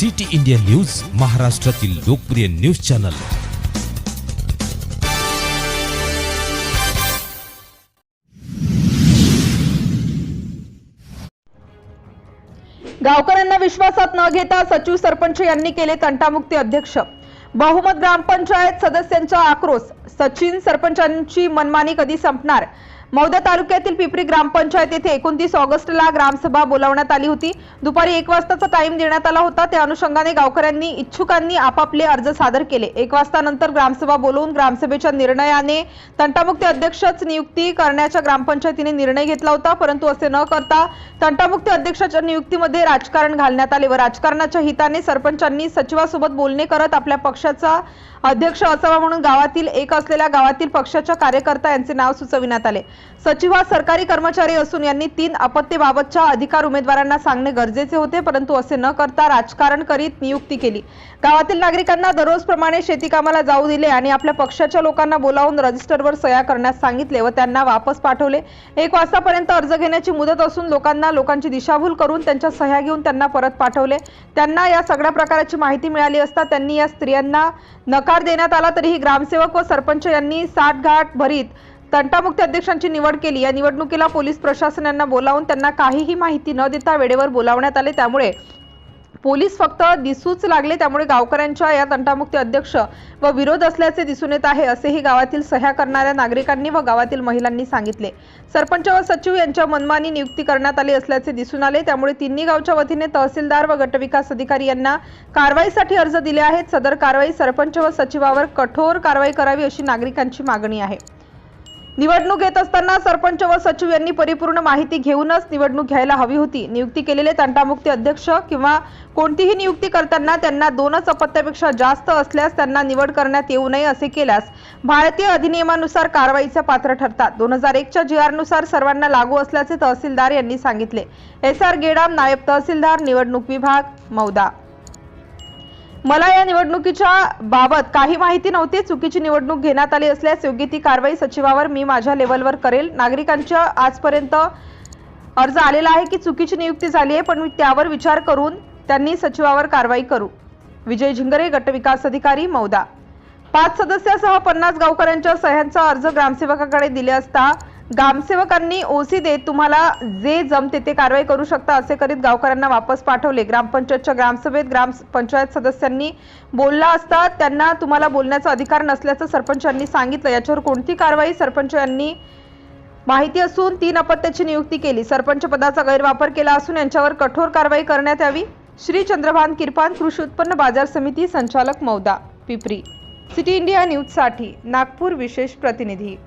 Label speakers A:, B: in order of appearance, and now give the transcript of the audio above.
A: City India news, महाराष्ट्रातील लोकप्रिय news channel.
B: गावकऱ्यांना विश्वासात न घेता सचिव सरपंच यांनी केले तंटामुक्ती अध्यक्ष। बहुमत ग्रामपंचायत सदस्यांचा आक्रोश, सचिन सरपंचांची मनमानी कधी संपणार? मौदा तालुक्यातील पिपरी ग्रामपंचायत येथे 29 ऑगस्टला ग्रामसभा बोलावण्यात आली होती। दुपारी 1 वाजताचा टाइम देण्यात आला होता। त्या अनुषंगाने गावकऱ्यांनी इच्छुकांनी आपापले अर्ज सादर केले। 1 वाजता नंतर ग्रामसभा बोलवून ग्रामसभेच्या निर्णयाने तंटामुक्ती अध्यक्षाची नियुक्ती करण्याचा ग्रामपंचायतीने निर्णय घेतला होता, परंतु असे न करता तंटामुक्ती अध्यक्षाच्या नियुक्तीमध्ये राजकारण घालण्यात आले व राजकारणाच्या हिताने सरपंचांनी सचिवासोबत बोलणे करत आपल्या पक्षाचा अध्यक्ष असावा म्हणून गावातील एक असलेल्या गावातील पक्षाच्या कार्यकर्ता यांचे नाव सुचविण्यात आले। सचिव हा सरकारी कर्मचारी असून यांनी 3 आपत्तीबाबतचा अधिकार उमेदवारांना सांगणे गरजेचे होते, परंतु असे न करता राजकारण करीत नियुक्ती केली। गावातील नागरिकांना दररोजप्रमाणे शेती कामाला जाऊ दिले आणि आपल्या पक्षाच्या लोकांना बोलावून रजिस्टरवर सह्या करण्यास सांगितले व त्यांना वापस पाठवले। 1 वाजतापर्यंत अर्ज घेण्याची मुदत असून लोकांची दिशाभूल करून त्यांच्या सह्या घेऊन त्यांना परत पाठवले। त्यांना या सगळ्या प्रकाराची माहिती मिळाली असता त्यांनी या स्त्रियांना नकार देण्यात आला, तरीही ग्रामसेवक व सरपंच यांनी साठगाठ भरीत तंटामुक्ती अध्यक्षांची निवड केली। या निवडणुकीला पोलीस प्रशासन यांना बोलावून त्यांना काहीही माहिती न देता वेळेवर बोलावण्यात आले, त्यामुळे पोलीस फक्त दिसूच लागले। त्यामुळे गावकऱ्यांच्या या तंटामुक्ती अध्यक्ष व विरोध असल्याचे दिसून येत आहे, असेही गावातील सह्या करणाऱ्या नागरिकांनी व गावातील महिलांनी सांगितले। सरपंच व सचिव यांच्या मनमानी नियुक्ती करण्यात आली असल्याचे दिसून आले, त्यामुळे तिन्ही गावच्या वतीने तहसीलदार व गटविकास अधिकारी यांना कारवाईसाठी अर्ज दिले आहेत। सदर कारवाई सरपंच व सचिवावर कठोर कारवाई करावी अशी नागरिकांची मागणी आहे। निवडणूक येत असताना सरपंच व सचिव यांनी परिपूर्ण माहिती घेऊनच निवडणूक घ्यायला हवी होती। नियुक्ती केलेले तंटामुक्ती अध्यक्ष किंवा कोणतीही नियुक्ती करताना त्यांना 2च अपत्यापेक्षा जास्त असल्यास त्यांना निवड करण्यात येऊ नये, असे केल्यास भारतीय अधिनियमानुसार कारवाईचे पात्र ठरतात। 2001च्या GR नुसार सर्वांना लागू असल्याचे तहसीलदार यांनी सांगितले। SR गेडाम, नायब तहसीलदार, निवडणूक विभाग, मौदा। मला या निवडणुकीच्या बाबत काही माहिती नव्हती। चुकीची निवडणूक घेण्यात आली असल्यास योग्य ती कारवाई सचिवावर मी माझ्या लेवलवर करेल। नागरिकांच्या आजपर्यंत अर्ज आलेला आहे की चुकीची नियुक्ती झाली आहे, पण मी त्यावर विचार करून त्यांनी सचिवावर कारवाई करू। विजय झिंगरे, गटविकास अधिकारी, मौदा। 5 सदस्यासह 50 गावकऱ्यांच्या सह्यांचा अर्ज ग्रामसेवकाकडे दिले असता ग्रामसेवकांनी ओसी देत तुम्हाला जे जमते ते कारवाई करू शकता असे करीत गावकऱ्यांना वापस पाठवले। ग्रामपंचायतच्या ग्रामसभेत ग्रामपंचायत सदस्यांनी बोलला असता त्यांना तुम्हाला बोलण्याचा अधिकार नसल्याचं सरपंचांनी सांगितलं। याच्यावर कोणती कारवाई? सरपंच यांनी माहिती असून 3 अपत्याची नियुक्ती केली। सरपंच पदाचा गैरवापर केला असून यांच्यावर कठोर कारवाई करण्यात यावी। श्री चंद्रभान किरपान, कृषी उत्पन्न बाजार समिती संचालक, Mauda, Pipri. City India news साठी नागपूर विशेष प्रतिनिधी।